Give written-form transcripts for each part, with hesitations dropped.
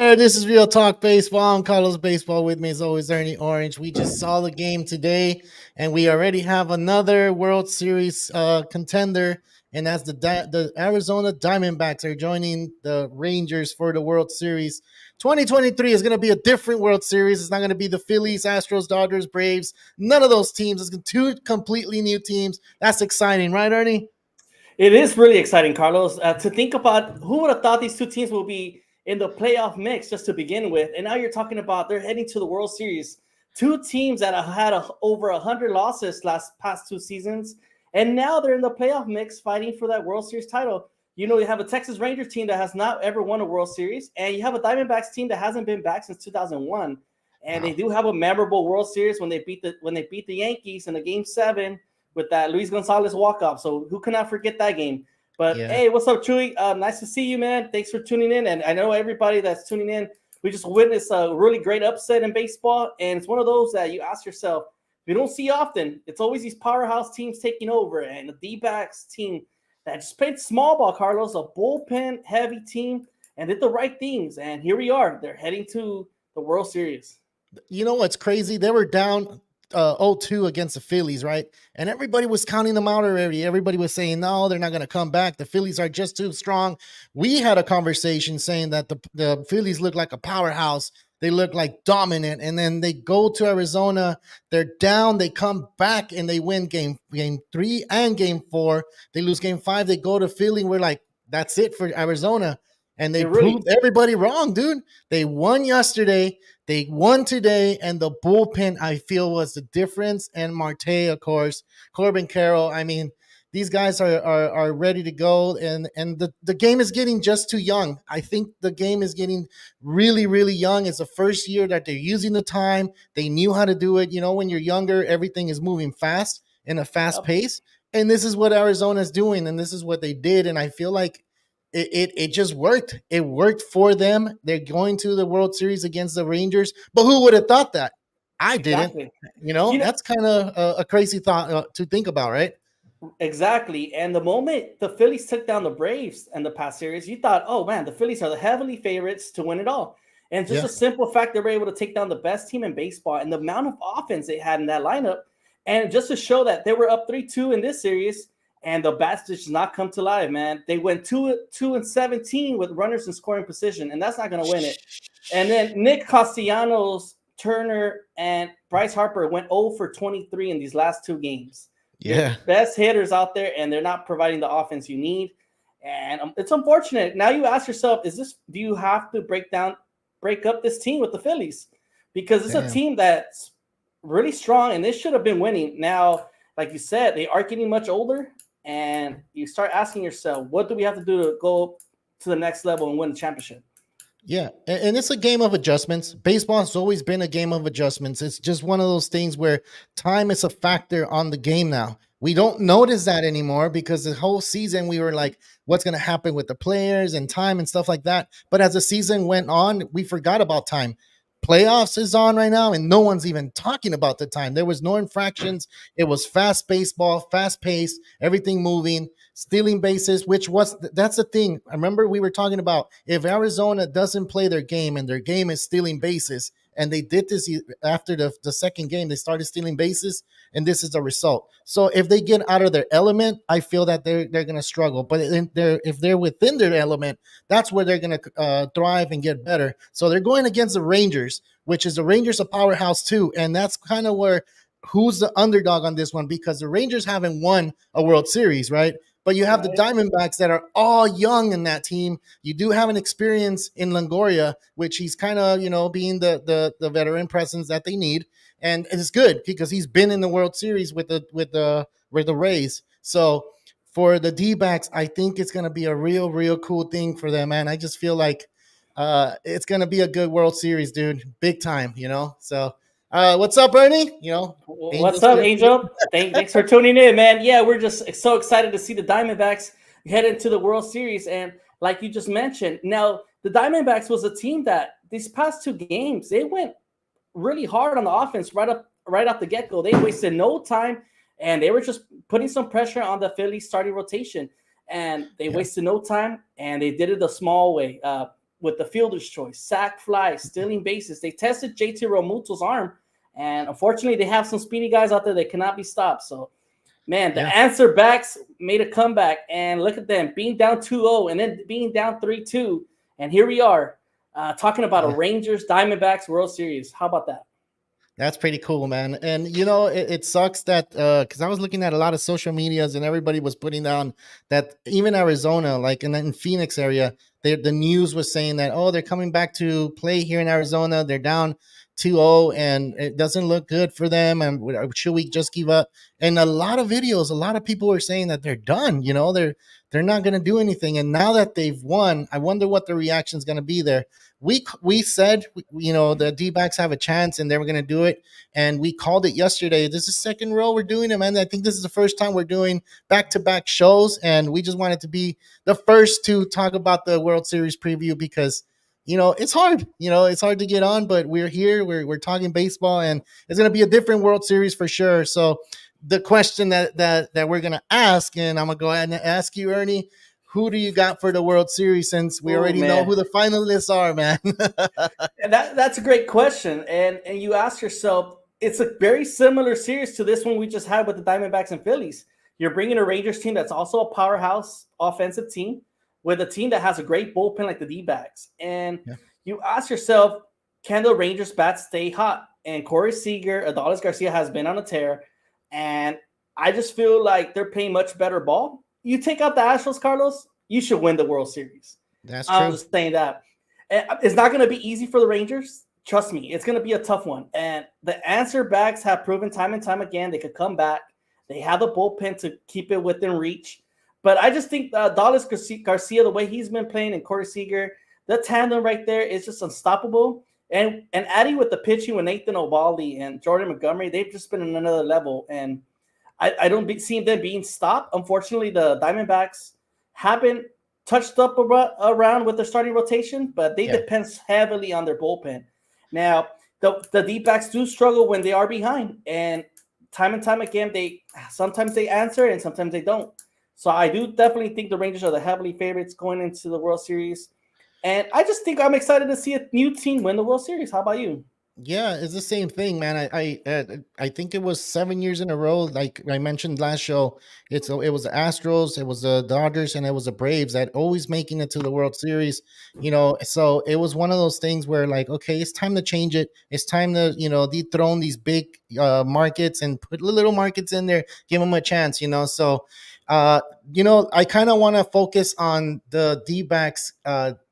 right, this is Real Talk Baseball. I'm Carlos Baseball. With me, as always, Ernie Orange. We just saw the game today, and we already have another World Series contender, and that's the Arizona Diamondbacks are joining the Rangers for the World Series. 2023 is going to be a different World Series. It's not going to be the Phillies, Astros, Dodgers, Braves. None of those teams. It's two completely new teams. That's exciting, right, Ernie? It is really exciting, Carlos, to think about who would have thought these two teams will be in the playoff mix just to begin with. And now you're talking about they're heading to the World Series. Two teams that have had over 100 losses past two seasons. And now they're in the playoff mix fighting for that World Series title. You know, you have a Texas Rangers team that has not ever won a World Series. And you have a Diamondbacks team that hasn't been back since 2001. And Wow. they do have a memorable World Series when they beat the Yankees in the Game 7 with that Luis Gonzalez walk-off. So who cannot forget that game? But Yeah. hey, what's up, Chewy? Nice to see you, man. Thanks for tuning in. And I know everybody that's tuning in, we just witnessed a really great upset in baseball. And it's one of those that you ask yourself, you don't see often. It's always these powerhouse teams taking over. And the D-backs team that just played small ball, Carlos, a bullpen heavy team, and did the right things. And here we are. They're heading to the World Series. You know what's crazy? They were down 0-2 against the Phillies, right? And everybody was counting them out already. Everybody was saying, no, they're not going to come back. The Phillies are just too strong. We had a conversation saying that the Phillies look like a powerhouse. They look like dominant. And then they go to Arizona. They're down. They come back and they win game 3 and game 4. They lose game 5. They go to Philly. We're like, that's it for Arizona. And they It really proved everybody wrong, dude. They won yesterday. They won today, and the bullpen, I feel, was the difference. And Marte, of course, Corbin Carroll. I mean, these guys are ready to go, and the game is getting just too young. I think the game is getting really, really young. It's the first year that they're using the time. They knew how to do it. You know, when you're younger, everything is moving fast in a fast yep. pace. And this is what Arizona's doing, and this is what they did. And I feel like it just worked. It worked for them. They're going to the World Series against the Rangers. But who would have thought that? I didn't. Exactly. You know, You know, that's kind of a crazy thought to think about, right? exactly. And the moment the Phillies took down the Braves in the past series, you thought, oh man, the Phillies are the heavily favorites to win it all. And just Yeah. a simple fact they were able to take down the best team in baseball and the amount of offense they had in that lineup. And just to show that they were up 3-2 in this series, and the bats did not come to life, man. They went 2-17 with runners in scoring position, and that's not going to win it. And then Nick Castellanos, Turner, and Bryce Harper went 0 for 23 in these last two games. Your Yeah. best hitters out there, and they're not providing the offense you need. And it's unfortunate. Now you ask yourself, do you have to break up this team with the Phillies? Because it's a Damn. team that's really strong, and they should have been winning. Now, like you said, they are getting much older, and you start asking yourself, what do we have to do to go to the next level and win the championship? Yeah, and it's a game of adjustments. Baseball has always been a game of adjustments. It's just one of those things where time is a factor on the game now. We don't notice that anymore because the whole season we were like, what's going to happen with the players and time and stuff like that. But as the season went on, we forgot about time. Playoffs is on right now, and no one's even talking about the time. There was no infractions. It was fast baseball, fast pace, everything moving, stealing bases, which was that's the thing. I remember we were talking about if Arizona doesn't play their game and their game is stealing bases, and they did this after the second game, they started stealing bases, and this is the result. So if they get out of their element, I feel that they're going to struggle. But if they're within their element, that's where they're going to thrive and get better. So they're going against the Rangers, which is the Rangers a powerhouse too, and that's kind of where who's the underdog on this one because the Rangers haven't won a World Series, right? But you have the Right. Diamondbacks that are all young in that team. You do have an experience in Longoria, which he's kind of being the veteran presence that they need, and it's good because he's been in the World Series with the Rays. So for the D-backs, I think it's going to be a real cool thing for them, man. I just feel like it's going to be a good World Series, dude. Big time, So what's up, Ernie? What's Angels up, get Angel? Thanks for tuning in, man. Yeah, we're just so excited to see the Diamondbacks head into the World Series. And like you just mentioned, now the Diamondbacks was a team that these past two games, they went really hard on the offense right off the get-go. They wasted no time, and they were just putting some pressure on the Phillies starting rotation. And they Yeah. wasted no time, and they did it the small way. with the fielder's choice, sack fly, stealing bases. They tested JT Realmuto's arm, and unfortunately, they have some speedy guys out there that cannot be stopped. So, man, the answer backs made a comeback, and look at them being down 2-0 and then being down 3-2. And here we are talking about a Rangers Diamondbacks World Series. How about that? That's pretty cool, man. And you know, it sucks that because I was looking at a lot of social medias and everybody was putting down that even Arizona, like in Phoenix area, the news was saying that, oh, they're coming back to play here in Arizona. They're down 2-0 and it doesn't look good for them. And should we just give up? And a lot of videos, a lot of people were saying that they're done. You know, they're not going to do anything. And now that they've won, I wonder what the reaction is going to be there. We said, you know, the D-backs have a chance and they were going to do it. And we called it yesterday. This is second row we're doing it, man. I think this is the first time we're doing back-to-back shows. And we just wanted to be the first to talk about the World Series preview because, you know, it's hard. You know, it's hard to get on, but we're here. We're talking baseball and it's going to be a different World Series for sure. So the question that we're going to ask, and I'm going to go ahead and ask you, Ernie, who do you got for the World Series since we already know who the finalists are, man? And that's a great question. And you ask yourself, it's a very similar series to this one we just had with the Diamondbacks and Phillies. You're bringing a Rangers team that's also a powerhouse offensive team with a team that has a great bullpen like the D-backs. And you ask yourself, can the Rangers bats stay hot? And Corey Seager, Adolis Garcia has been on a tear. And I just feel like they're playing much better ball. You take out the Astros, Carlos, you should win the World Series. That's true. I'm just saying that. It's not going to be easy for the Rangers. Trust me, it's going to be a tough one. And the answer backs have proven time and time again they could come back. They have the bullpen to keep it within reach. But I just think Dallas Garcia, the way he's been playing, and Corey Seager, the tandem right there is just unstoppable. And adding with the pitching with Nathan Ovaldi and Jordan Montgomery, they've just been on another level. And I don't see them being stopped. Unfortunately, the Diamondbacks haven't touched up around with their starting rotation, but they depend heavily on their bullpen. Now, the D-backs do struggle when they are behind, and time again, sometimes they answer and sometimes they don't. So I do definitely think the Rangers are the heavily favorites going into the World Series. And I just think I'm excited to see a new team win the World Series. How about you? Yeah, it's the same thing, man. I think it was 7 years in a row. Like I mentioned last show, it was the Astros, it was the Dodgers, and it was the Braves that always making it to the World Series. You know, so it was one of those things where like, okay, it's time to change it. It's time to dethrone these big markets and put little markets in there, give them a chance. You know, so I kind of want to focus on the D-backs.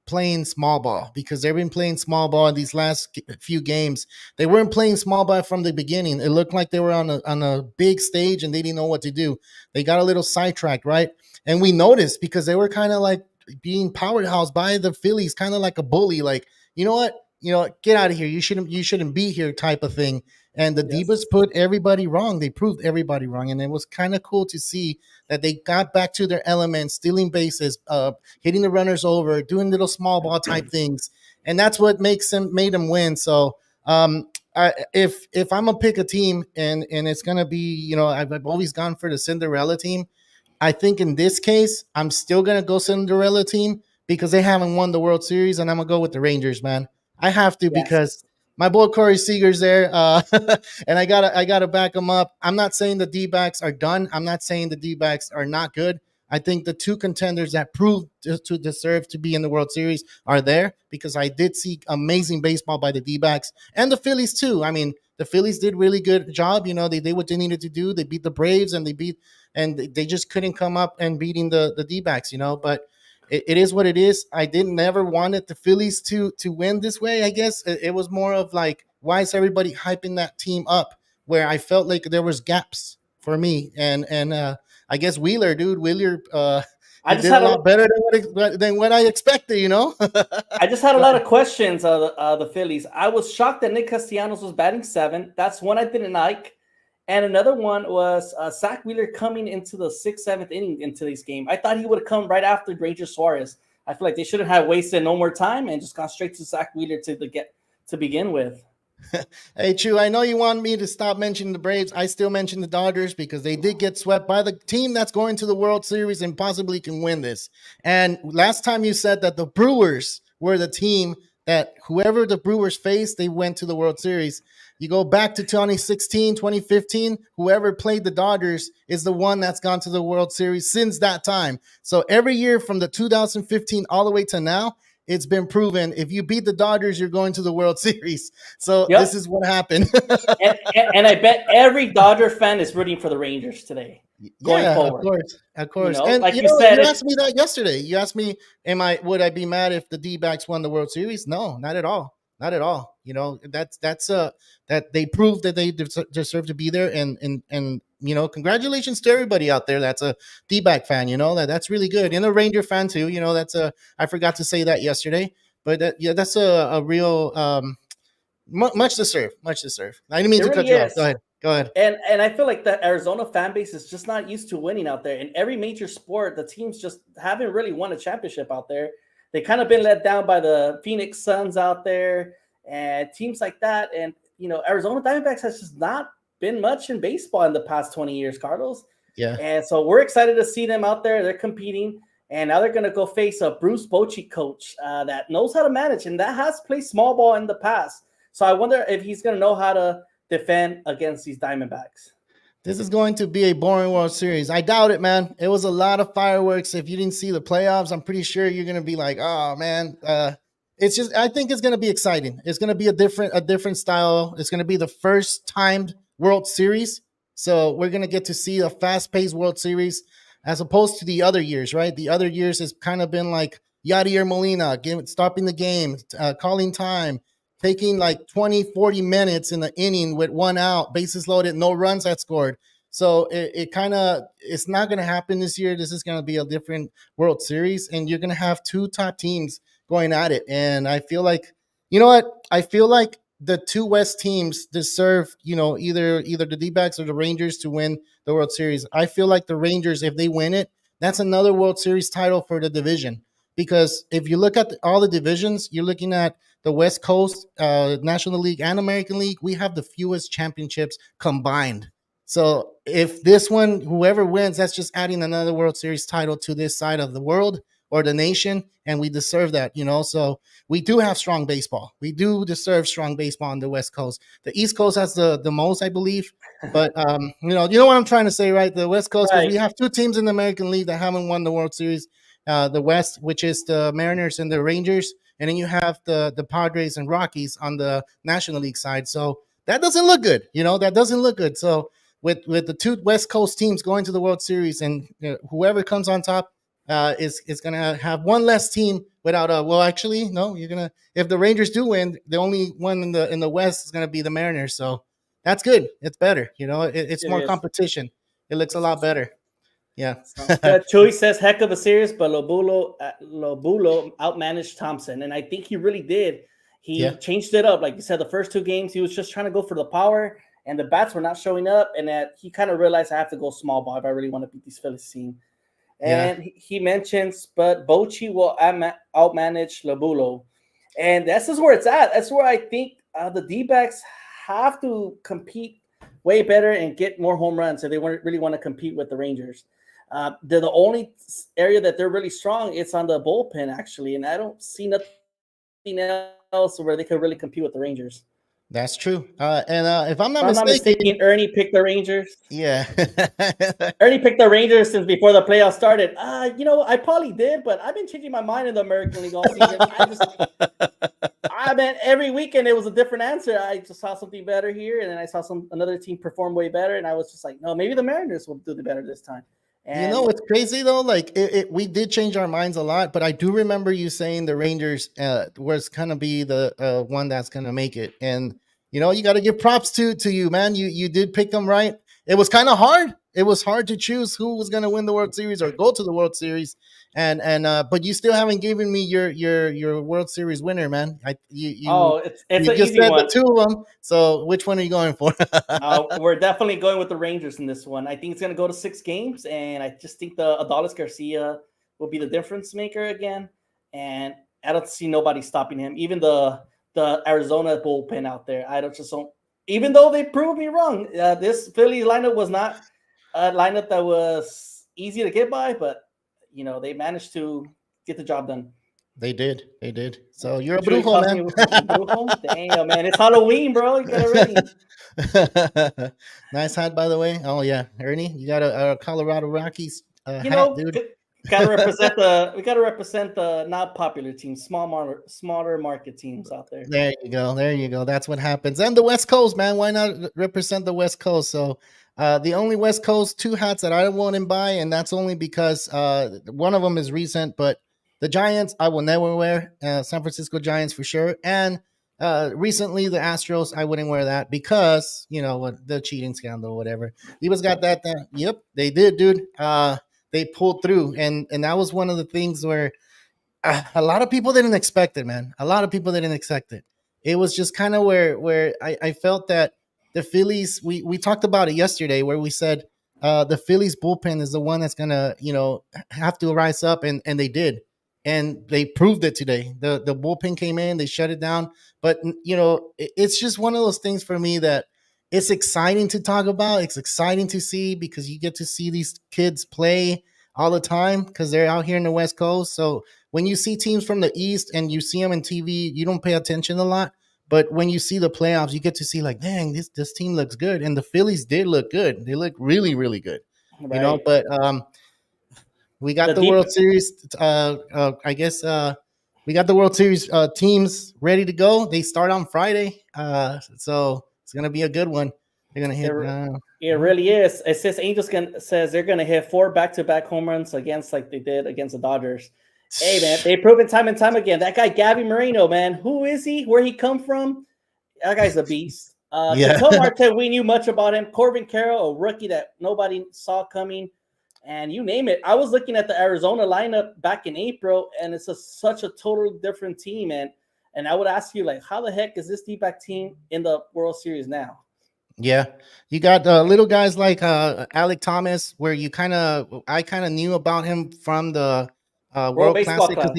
Playing small ball because they've been playing small ball in these last few games. They weren't playing small ball from the beginning. It looked like they were on a big stage and they didn't know what to do. They got a little sidetracked, right? And we noticed because they were kind of like being powerhouse by the Phillies, kind of like a bully, like, you know what, get out of here. You shouldn't be here type of thing. And the Divas put everybody wrong. They proved everybody wrong. And it was kind of cool to see that they got back to their element, stealing bases, hitting the runners over, doing little small ball type things. And that's what made them win. So if I'm going to pick a team and it's going to be, I've always gone for the Cinderella team. I think in this case, I'm still going to go Cinderella team because they haven't won the World Series, and I'm going to go with the Rangers, man. I have to because my boy Corey Seager's there, and I gotta back him up. I'm not saying the D-backs are done. I'm not saying the D-backs are not good. I think the two contenders that proved to deserve to be in the World Series are there because I did see amazing baseball by the D-backs and the Phillies too. I mean, the Phillies did really good job. You know, they did what they needed to do. They beat the Braves and they just couldn't come up and beating the D-backs. But it is what it is. I didn't never wanted the Phillies to win this way. I guess it was more of like, why is everybody hyping that team up? Where I felt like there was gaps for me, and I guess Wheeler I just did a lot better than what I expected. I just had a lot of questions of the Phillies. I was shocked that Nick Castellanos was batting 7th. That's one I didn't like. And another one was Zach Wheeler coming into the 6th, 7th inning into this game. I thought he would have come right after Ranger Suarez. I feel like they shouldn't have wasted no more time and just gone straight to Zach Wheeler to begin with. Hey, Chu, I know you want me to stop mentioning the Braves. I still mention the Dodgers because they did get swept by the team that's going to the World Series and possibly can win this. And last time you said that the Brewers were the team that whoever the Brewers faced, they went to the World Series. You go back to 2016, 2015, whoever played the Dodgers is the one that's gone to the World Series since that time. So every year from the 2015 all the way to now, it's been proven if you beat the Dodgers, you're going to the World Series. So this Yep. is what happened. And I bet every Dodger fan is rooting for the Rangers today, going Yeah, of forward. course, of You course. know, And like you you know, said, you it's asked me that yesterday. You asked me, would I be mad if the D-backs won the World Series? No, not at all. Not at all. You know, that they proved that they deserve to be there, and congratulations to everybody out there that's a D-back fan. You know that's really good, and a Ranger fan too. You know, that's a I forgot to say that yesterday, but that's a real much deserved, much deserved. I didn't mean it to cut really you off. Go is. ahead. Go ahead. And I feel like the Arizona fan base is just not used to winning out there. In every major sport, the teams just haven't really won a championship out there. They kind of been let down by the Phoenix Suns out there and teams like that. And Arizona Diamondbacks has just not been much in baseball in the past 20 years, Carlos. Yeah. And so we're excited to see them out there. They're competing, and now they're going to go face a Bruce Bochy coach that knows how to manage and that has played small ball in the past. So I wonder if he's going to know how to defend against these Diamondbacks. This is going to be a boring World Series. I doubt it, man. It was a lot of fireworks. If you didn't see the playoffs, I'm pretty sure you're going to be like, "Oh man." It's just I think it's going to be exciting. It's going to be a different style. It's going to be the first timed World Series, so we're going to get to see a fast-paced World Series as opposed to the other years, right? The other years has kind of been like Yadier Molina stopping the game, calling time, taking like 20, 40 minutes in the inning with one out, bases loaded, no runs that scored. So it's not going to happen this year. This is going to be a different World Series, and you're going to have two top teams going at it. And I feel like, you know what? I feel like the two West teams deserve, either the D-backs or the Rangers to win the World Series. I feel like the Rangers, if they win it, that's another World Series title for the division. Because if you look at all the divisions, you're looking at the West Coast, National League, and American League. We have the fewest championships combined. So if this one, whoever wins, that's just adding another World Series title to this side of the world or the nation, and we deserve that. So we do have strong baseball. We do deserve strong baseball on the West Coast. The East Coast has the most, I believe. But you know what I'm trying to say, right? The West Coast, because Right. we have two teams in the American League that haven't won the World Series. The West, which is the Mariners and the Rangers, and then you have the Padres and Rockies on the National League side. So that doesn't look good. That doesn't look good. So with the two West Coast teams going to the World Series, and whoever comes on top is gonna have one less team without a. Well, actually, no, you're gonna if the Rangers do win, the only one in the West is gonna be the Mariners. So that's good. It's better. It's It more is. competition. It looks a lot better. Yeah. Sounds good. Chewy says, heck of a series, but Lobulo outmanaged Thompson. And I think he really did. He Yeah. changed it up. Like you said, the first two games, he was just trying to go for the power, and the bats were not showing up. And that he kind of realized I have to go small ball if I really want to beat these Phillies team. Yeah. And he mentions, but Bochy will outmanage Lobulo. And this is where it's at. That's where I think the D-backs have to compete way better and get more home runs if they really want to compete with the Rangers. They're the only area that they're really strong. It's on the bullpen, actually, and I don't see nothing else where they could really compete with the Rangers. That's true. And if I'm If not I'm not mistaken, mistaken, Ernie picked the Rangers. yeah. Ernie picked the Rangers since before the playoffs started. I probably did, but I've been changing my mind in the American League all season. I mean, every weekend it was a different answer. I just saw something better here, and then I saw another team perform way better, and I was just like, no, maybe the Mariners will do the better this time. And It's crazy though. Like we did change our minds a lot, but I do remember you saying the Rangers was gonna be the one that's gonna make it, and you got to give props to you, man. You did pick them right. It was kind of hard. It was hard to choose who was gonna win the World Series or go to the World Series, and but you still haven't given me your World Series winner, man. it's You an just easy said the one. two of them. So which one are you going for? We're definitely going with the Rangers in this one. I think it's going to go to 6 games, and I just think the Adolis Garcia will be the difference maker again. And I don't see nobody stopping him. Even the Arizona bullpen out there, I don't. Even though they proved me wrong, this Philly lineup was not a lineup that was easy to get by, but they managed to get the job done. They did. They did. So you're a Chewy brujo, calls me man. brujo. Damn, man, it's Halloween, bro. You get ready. Nice hat, by the way. Oh yeah, Ernie, you got a Colorado Rockies You hat, know, dude. we gotta represent the not popular teams, smaller market teams out there. There you go. There you go. That's what happens. And the West Coast, man. Why not represent the West Coast? So, the only West Coast two hats that I won't buy, and that's only because one of them is recent, but the Giants I will never wear. San Francisco Giants for sure. And recently the Astros I wouldn't wear that because the cheating scandal or whatever. He was got that. Yep, they did, dude. They pulled through, and that was one of the things where a lot of people didn't expect it, man. A lot of people didn't expect it. It was just kind of where I felt that the Phillies. We talked about it yesterday, where we said the Phillies bullpen is the one that's gonna have to rise up, and they did, and they proved it today. The bullpen came in, they shut it down, but it's just one of those things for me that it's exciting to talk about. It's exciting to see because you get to see these kids play all the time because they're out here in the West Coast. So when you see teams from the East and you see them in TV, you don't pay attention a lot. But when you see the playoffs, you get to see like, dang, this team looks good, and the Phillies did look good. They look really, really good, Right. But we got The the deep World Series. I guess we got the World Series teams ready to go. They start on Friday, so it's gonna be a good one. They're gonna hit. It really is. It says says they're gonna hit 4 back-to-back home runs against like they did against the Dodgers. Hey man, they've proven time and time again. That guy Gabby Moreno, man, who is he? Where he come from? That guy's a beast. Yeah. Ketel Marte, we knew much about him. Corbin Carroll, a rookie that nobody saw coming, and you name it. I was looking at the Arizona lineup back in April, and it's such a totally different team. And I would ask you, like, how the heck is this D-back team in the World Series now? Yeah, you got little guys like Alec Thomas, where I kind of knew about him from the World World Baseball Classic Club.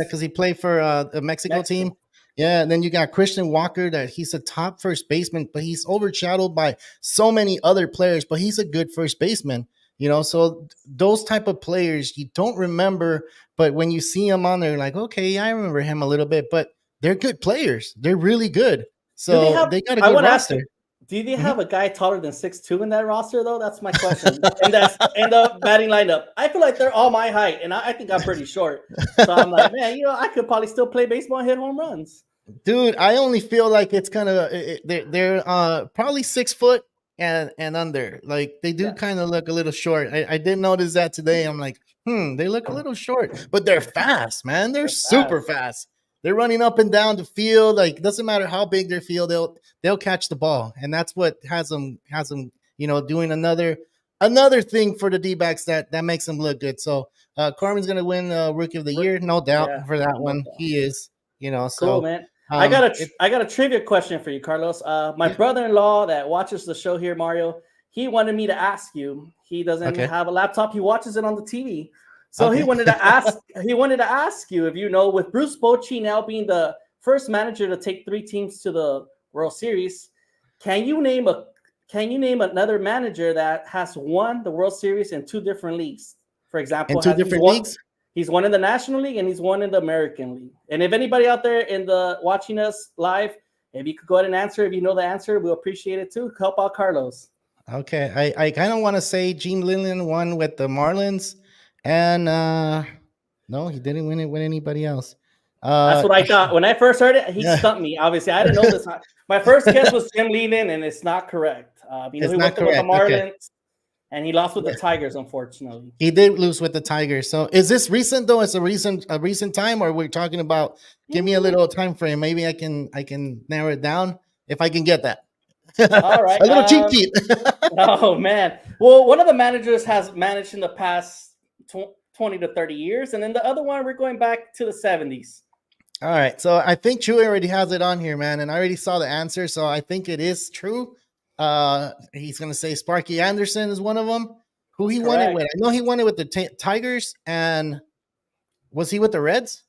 because he played for the Mexico team. Mexico. Yeah, and then you got Christian Walker, that he's a top first baseman, but he's overshadowed by so many other players. But he's a good first baseman, So those type of players you don't remember, but when you see them on there, like, okay, I remember him a little bit. But they're good players. They're really good. So they got a good roster. Do they have a guy taller than 6'2" in that roster, though? That's my question. And that's in the batting lineup. I feel like they're all my height, and I think I'm pretty short. So I'm like, man, I could probably still play baseball and hit home runs. Dude, I only feel like it's kind of they're probably 6 foot and under. Like they do kind of look a little short. I did notice that today. I'm like, they look a little short, but they're fast, man. They're super fast. They're running up and down the field. Like doesn't matter how big their field, they'll catch the ball, and that's what has them doing another thing for the D-backs that makes them look good. So Carmen's gonna win Rookie of the Year, no doubt for that one. He is, Cool, so man. I got a trivia question for you, Carlos. My brother-in-law that watches the show here, Mario, he wanted me to ask you. He doesn't have a laptop. He watches it on the TV. So he wanted to ask you if with Bruce Bochy now being the first manager to take 3 teams to the World Series, can you name another manager that has won the World Series in 2 different leagues? For example, in 2 different leagues? He's won in the National League and he's won in the American League. And if anybody out there watching us live, if you could go ahead and answer, if you know the answer, we'll appreciate it too. Help out Carlos. Okay, I kind of want to say Gene Lillian won with the Marlins, and no, he didn't win it with anybody else. That's what I thought when I first heard it. He stumped me. Obviously, I didn't know this. My first guess was Jim Lillian, and it's not correct. He went with the Marlins, and he lost with the Tigers. Unfortunately, he did lose with the Tigers. So, is this recent though? It's a recent time, or we're talking about? Give me a little time frame. Maybe I can narrow it down if I can get that. All right, a little cheat sheet. Oh man. Well, one of the managers has managed in the past 20 to 30 years, and then the other one we're going back to the 70s. All right, so I think Chewy already has it on here, man, and I already saw the answer, so I think it is true. He's gonna say Sparky Anderson is one of them. Who he won it with? I know he won it with the Tigers, and was he with the Reds?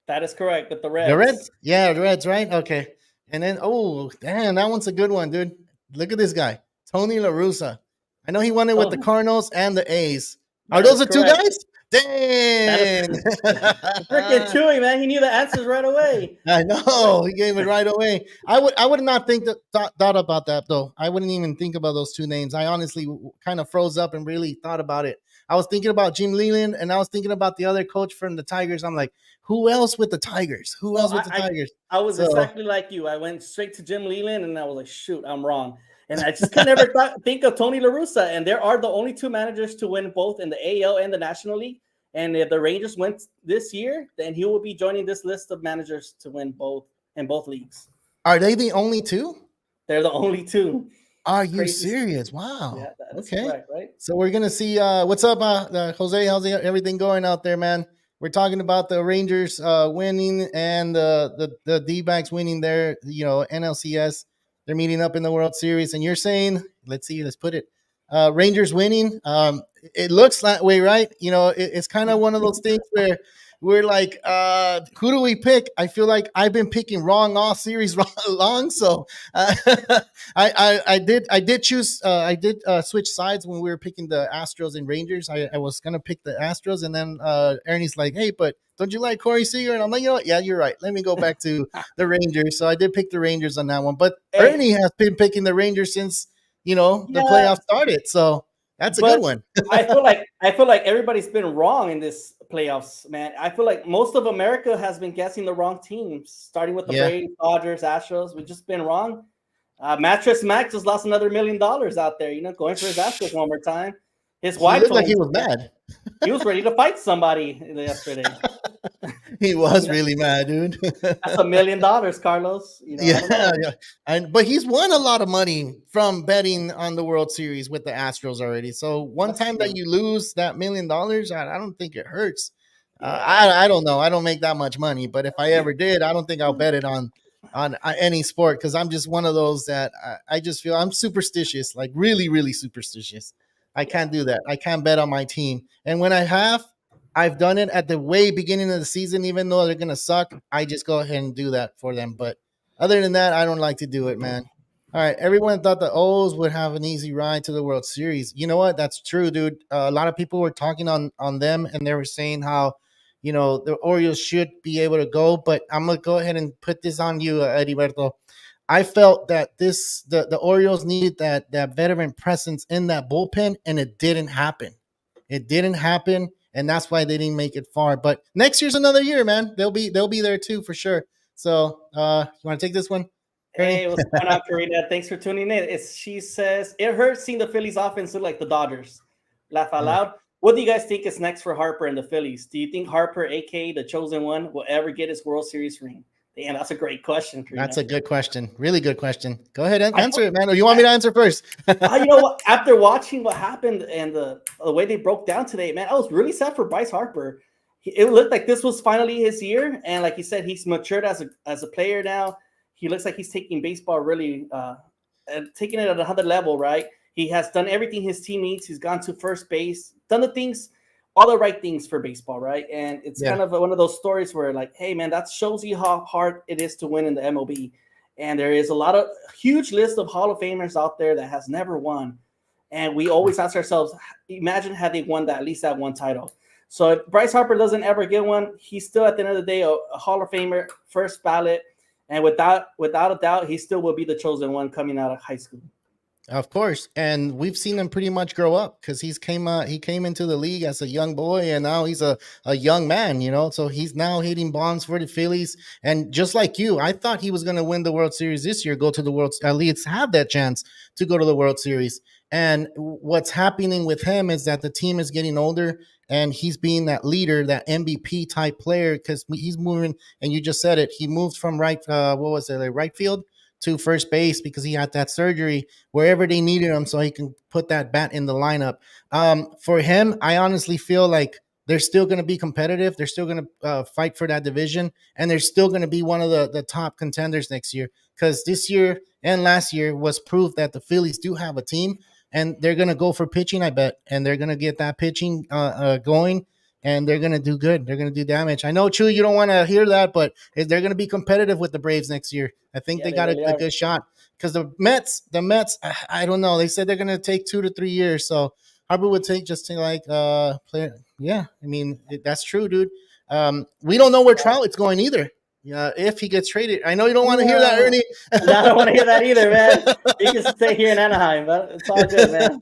That is correct, with the Reds. The Reds, yeah, the Reds, right? Okay, and then damn, that one's a good one, dude. Look at this guy, Tony La Russa. I know he won it with the Cardinals and the A's. Are those the 2 guys? Dang! Freaking Chewy, man. He knew the answers right away. I know he gave it right away. I would not think thought about that though. I wouldn't even think about those two names. I honestly kind of froze up and really thought about it. I was thinking about Jim Leland and I was thinking about the other coach from the Tigers. I'm like, who else with the Tigers? Who Well, else with the Tigers? I was So exactly like you. I went straight to Jim Leland, and I was like, "Shoot, I'm wrong." And I just could never think of Tony La Russa. And there are the only two managers to win both in the AL and the National League. And if the Rangers win this year, then he will be joining this list of managers to win both in both leagues. are they the only two? They're the only two. Are you Crazy. serious? Wow. Yeah, that is Okay. correct, right? So we're gonna see what's up, Jose. How's everything going out there, man? We're talking about the Rangers winning and the D-backs winning their NLCS. They're meeting up in the World Series, and you're saying, let's see, let's put it, Rangers winning. It looks that way, right? It's kind of one of those things where we're like, who do we pick? I feel like I've been picking wrong all series long, so I did choose switch sides when we were picking the Astros and Rangers. I was gonna pick the Astros, and then Ernie's like, hey, but don't you like Corey Seager? And I'm like, yeah, you're right. Let me go back to the Rangers. So I did pick the Rangers on that one. But Hey. Ernie has been picking the Rangers since the Yeah. playoffs started. So that's a good one. I feel like everybody's been wrong in this playoffs, man. I feel like most of America has been guessing the wrong teams, starting with the Braves, Dodgers, Astros. We've just been wrong. Mattress Mac just lost another $1 million out there, going for his Astros one more time. His wife looked like he was mad. He was ready to fight somebody yesterday. He was really mad, dude. That's $1 million, Carlos. Yeah. But he's won a lot of money from betting on the World Series with the Astros already. So one time that you lose that $1 million, I don't think it hurts. I don't know. I don't make that much money, but if I ever did, I don't think I'll bet it on any sport because I'm just one of those that I just feel I'm superstitious, like really, really superstitious. I can't do that. I can't bet on my team. And when I've done it at the way beginning of the season, even though they're going to suck. I just go ahead and do that for them. But other than that, I don't like to do it, man. All right. Everyone thought the O's would have an easy ride to the World Series. You know what? That's true, dude. A lot of people were talking on them, and they were saying how, the Orioles should be able to go. But I'm going to go ahead and put this on you, Heriberto. I felt that the Orioles needed that veteran presence in that bullpen, and it didn't happen. It didn't happen, and that's why they didn't make it far. But next year's another year, man. They'll be there too for sure. So, you want to take this one? Hey, what's going on, Karina? Thanks for tuning in. She says it hurts seeing the Phillies offense look like the Dodgers. Laugh out loud. What do you guys think is next for Harper and the Phillies? Do you think Harper, aka the chosen one, will ever get his World Series ring? Damn, that's a great question, Karina. That's a good question. Really good question. Go ahead and answer it, man. Or you want me to answer first? You know what? After watching what happened and the way they broke down today, man, I was really sad for Bryce Harper. It looked like this was finally his year. And like you said, he's matured as a player now. He looks like he's taking baseball really taking it at another level, right? He has done everything his team needs. He's gone to first base, done all the right things for baseball, right? And it's kind of one of those stories where like, hey, man, that shows you how hard it is to win in the MLB. And there is a huge list of Hall of Famers out there that has never won. And we always ask ourselves, imagine had they won at least that one title. So if Bryce Harper doesn't ever get one, he's still at the end of the day a Hall of Famer, first ballot. And without a doubt, he still will be the chosen one coming out of high school. Of course, and we've seen him pretty much grow up because he came into the league as a young boy, and now he's a young man, So he's now hitting bombs for the Phillies, and just like you, I thought he was going to win the World Series this year, go to the World, at least have that chance to go to the World Series. And what's happening with him is that the team is getting older, and he's being that leader, that MVP type player because he's moving. And you just said it, he moved from right field to first base because he had that surgery wherever they needed him so he can put that bat in the lineup. For him, I honestly feel like they're still going to be competitive. They're still going to fight for that division, and they're still going to be one of the top contenders next year because this year and last year was proof that the Phillies do have a team, and they're going to go for pitching, I bet, and they're going to get that pitching going. And they're going to do good. They're going to do damage. I know, Chu, you don't want to hear that, but they're going to be competitive with the Braves next year. I think they got a good shot because the Mets, I don't know. They said they're going to take 2 to 3 years. So Harper would take Yeah. I mean, that's true, dude. We don't know where Trout's going either. Yeah, if he gets traded, I know you don't want to hear that, No, Ernie. no, I don't want to hear that either, man. You can stay here in Anaheim, but it's all good, man.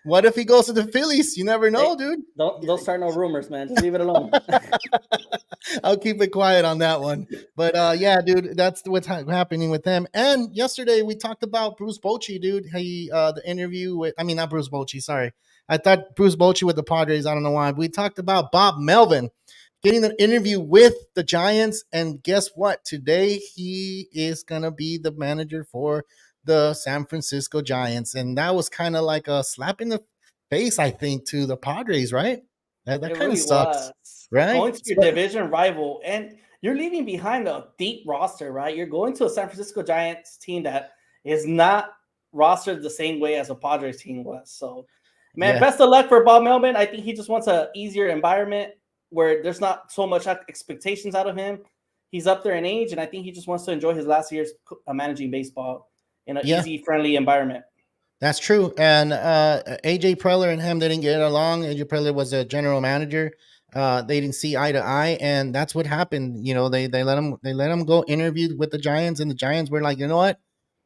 What if he goes to the Phillies? You never know, Hey, dude. don't start no rumors, man. Just leave it alone. I'll keep it quiet on that one. But yeah, dude, that's what's happening with them. And yesterday we talked about Bruce Bochy, dude. He the interview with, I mean, not Bruce Bochy, sorry. I thought Bruce Bochy with the Padres. I don't know why. We talked about Bob Melvin getting an interview with the Giants, and guess what? Today he is gonna be the manager for the San Francisco Giants, and that was kind of like a slap in the face, I think, to the Padres, right? That It kind of really sucks, was. right? Going to your division rival, and you're leaving behind a deep roster, right? You're going to a San Francisco Giants team that is not rostered the same way as a Padres team was. So, man, Yeah, best of luck for Bob Melvin. I think he just wants an easier environment where there's not so much expectations out of him. He's up there in age, and I think he just wants to enjoy his last years managing baseball in an yeah, easy, friendly environment. that's true. And AJ Preller and him didn't get along. AJ Preller was a general manager. They didn't see eye to eye, and that's what happened. You know, they let him go interview with the Giants, and the Giants were like, you know what,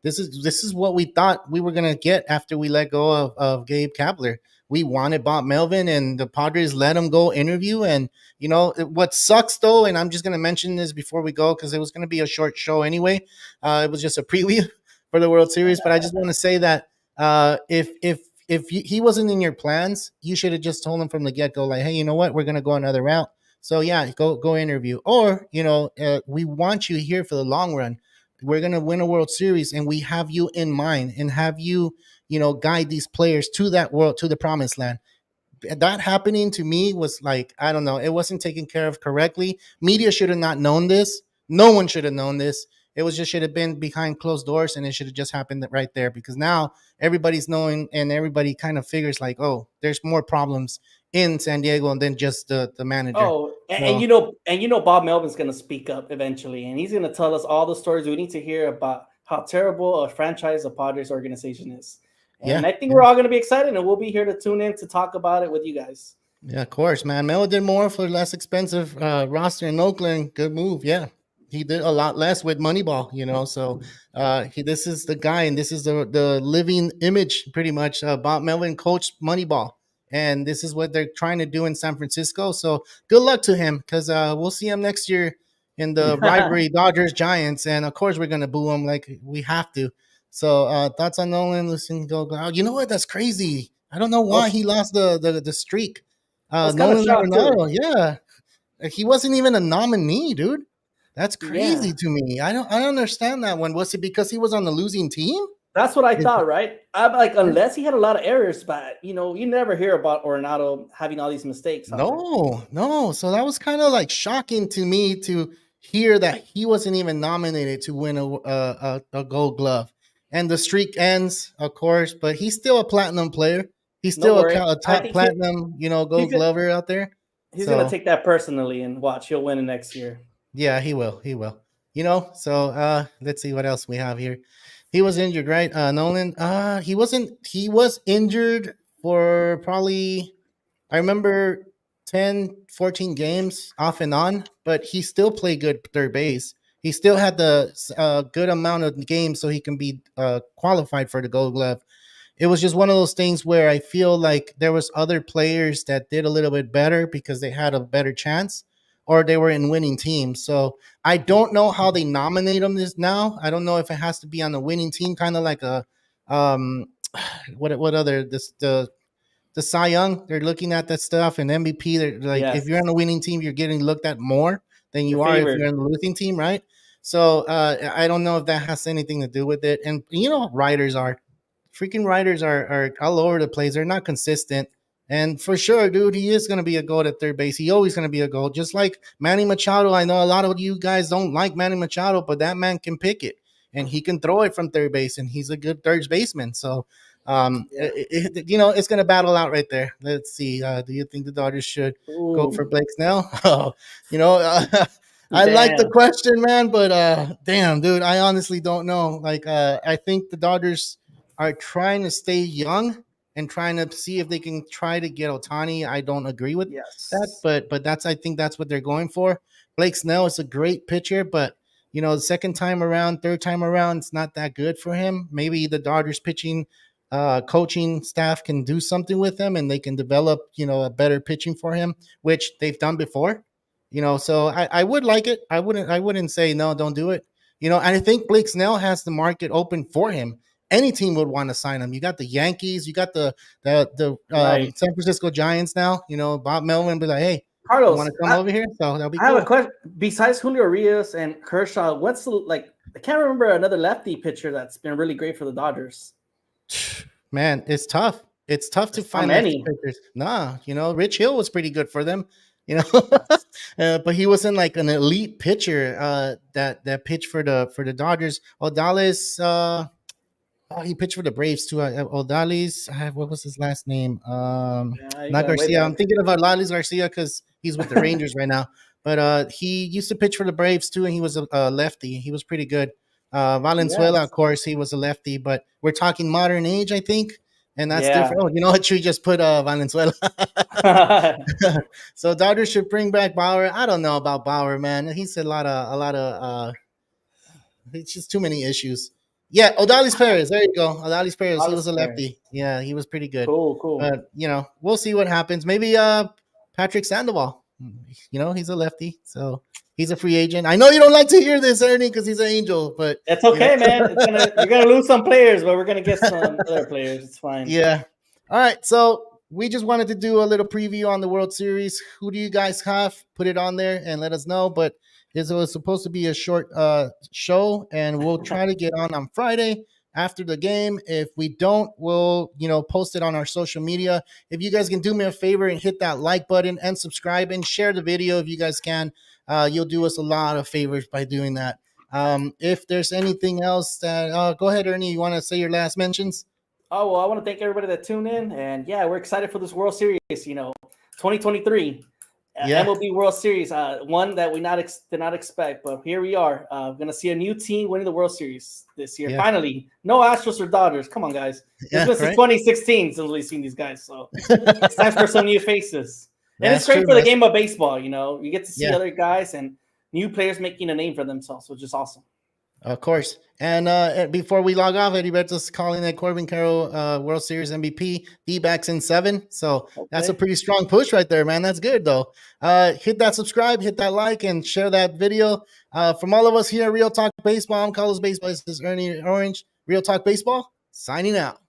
this is what we thought we were gonna get after we let go of Gabe Kapler. We wanted Bob Melvin, and the Padres let him go interview. And what sucks though, and I'm just gonna mention this before we go because it was gonna be a short show anyway. It was just a preview for the World Series, but I just want to say that if he wasn't in your plans, you should have just told him from the get go, like, hey, you know what, we're gonna go another route. So yeah, go interview, or we want you here for the long run. We're gonna win a World Series, and we have you in mind, and have you, guide these players to that world, to the promised land. That happening to me was like, I don't know, it wasn't taken care of correctly. Media should have not known this. No one should have known this. It was just should have been behind closed doors, and it should have just happened right there, because now everybody's knowing, and everybody kind of figures like, oh, there's more problems in San Diego than just the manager. Oh, and So Bob Melvin's going to speak up eventually, and he's going to tell us all the stories we need to hear about how terrible a franchise the Padres organization is. yeah, And I think yeah, we're all going to be excited, and we'll be here to tune in to talk about it with you guys. yeah, of course, man. Melo did more for less expensive roster in Oakland. Good move, yeah. He did a lot less with Moneyball, So this is the guy, and this is the living image, pretty much. Bob Melvin coached Moneyball, and this is what they're trying to do in San Francisco. So good luck to him, because we'll see him next year in the rivalry Dodgers Giants, and of course we're gonna boo him like we have to. So thoughts on Nolan? Listen, go. You know what? That's crazy. I don't know I why was, he lost the streak. I was kind of Nolan shocked too. Arenado, yeah, he wasn't even a nominee, dude. That's crazy Yeah, to me. I don't understand that one. Was it because he was on the losing team? that's what I Is- thought, right? I'm like, unless he had a lot of errors, but you never hear about Ornato having all these mistakes out there. No, no. So that was kind of like shocking to me to hear that he wasn't even nominated to win a Gold Glove. And the streak ends, of course, but he's still a platinum player. He's Don't still a, worry. a I top think platinum, he's Gold gonna Glover out there. he's gonna So take that personally, and watch, he'll win it next year. yeah, he will. He will. So let's see what else we have here. He was injured, right? Nolan. He wasn't. He was injured for probably, I remember, 10, 14 games off and on, but he still played good third base. He still had the good amount of games so he can be qualified for the Gold Glove. It was just one of those things where I feel like there was other players that did a little bit better because they had a better chance, or they were in winning teams. So I don't know how they nominate them this now. I don't know if it has to be on the winning team, kind of like a um what other this the Cy Young. They're looking at that stuff, and MVP. They're like, if you're Yes, on the winning team, you're getting looked at more than you're you are if favored. you're on the losing team, right? So I don't know if that has anything to do with it. And writers are freaking writers are all over the place. They're not consistent. And for sure, dude, he is going to be a goat at third base. He always going to be a goat. Just like Manny Machado. I know a lot of you guys don't like Manny Machado, but that man can pick it, and he can throw it from third base, and he's a good third baseman. So, Yeah. it's going to battle out right there. Let's see. Do you think the Dodgers should go for Ooh, Blake Snell? Oh, you know, I like the damn. question, man, but damn, dude, I honestly don't know. Like, I think the Dodgers are trying to stay young, and trying to see if they can try to get Ohtani. I don't agree with that, Yes. but I think that's what they're going for. Blake Snell is a great pitcher, but the second time around, third time around, it's not that good for him. Maybe the Dodgers pitching coaching staff can do something with him and they can develop, a better pitching for him, which they've done before. So I would like it. I wouldn't say no, don't do it. And I think Blake Snell has the market open for him. Any team would want to sign him. You got the Yankees, you got the Right. San Francisco Giants now. Bob Melvin be like, hey, you want Carlos, to come over here? So that'll be I have a cool. question. Besides Julio Urias and Kershaw, what's I can't remember another lefty pitcher that's been really great for the Dodgers. Man, it's tough. It's tough to There's not find lefty many. pitchers. Nah, Rich Hill was pretty good for them. But he wasn't like an elite pitcher that pitched for the Dodgers. Odales, he pitched for the Braves too. Odales, what was his last name? Yeah, you Not got way Garcia. back. I'm thinking of Odales Garcia because he's with the Rangers right now. But he used to pitch for the Braves too, and he was a lefty. He was pretty good. Valenzuela, of Yes. course, he was a lefty, but we're talking modern age, I think, and that's Yeah. different. Oh, you know what? You just put Valenzuela. So Dodgers should bring back Bauer. I don't know about Bauer, man. He's a lot of. It's just too many issues. Yeah, Odalis Perez. There you go. Odalis Perez. He was a lefty. Yeah, he was pretty good. Cool. But we'll see what happens. Maybe Patrick Sandoval. He's a lefty, so he's a free agent. I know you don't like to hear this, Ernie, because he's an Angel, but It's okay, man. You're gonna lose some players, but we're gonna get some other players. It's fine. Yeah. All right. So we just wanted to do a little preview on the World Series. Who do you guys have? Put it on there and let us know. But this was supposed to be a short show, and we'll try to get on Friday after the game. If we don't, we'll post it on our social media. If you guys can do me a favor and hit that like button and subscribe and share the video if you guys can, you'll do us a lot of favors by doing that. If there's anything else that go ahead, Ernie, you want to say your last mentions? Oh, well, I want to thank everybody that tuned in. And yeah, we're excited for this World Series, 2023 Yeah. MLB World Series, one that we did not expect. But here we are. Going to see a new team winning the World Series this year. Yeah. Finally, no Astros or Dodgers. Come on, guys. Yeah, It's been since 2016 since we've seen these guys. So it's time for some new faces. And That's it's great true, for the man. game of baseball. You get to see Yeah. other guys and new players making a name for themselves, which is awesome. Of course. And before we log off, Eddie Berto's calling that Corbin Carroll World Series MVP, Dbacks in 7. So that's a Okay. pretty strong push right there, man. That's good, though. Hit that subscribe, hit that like, and share that video. From all of us here at Real Talk Baseball, I'm Carlos Baseball. This is Ernie Orange. Real Talk Baseball, signing out.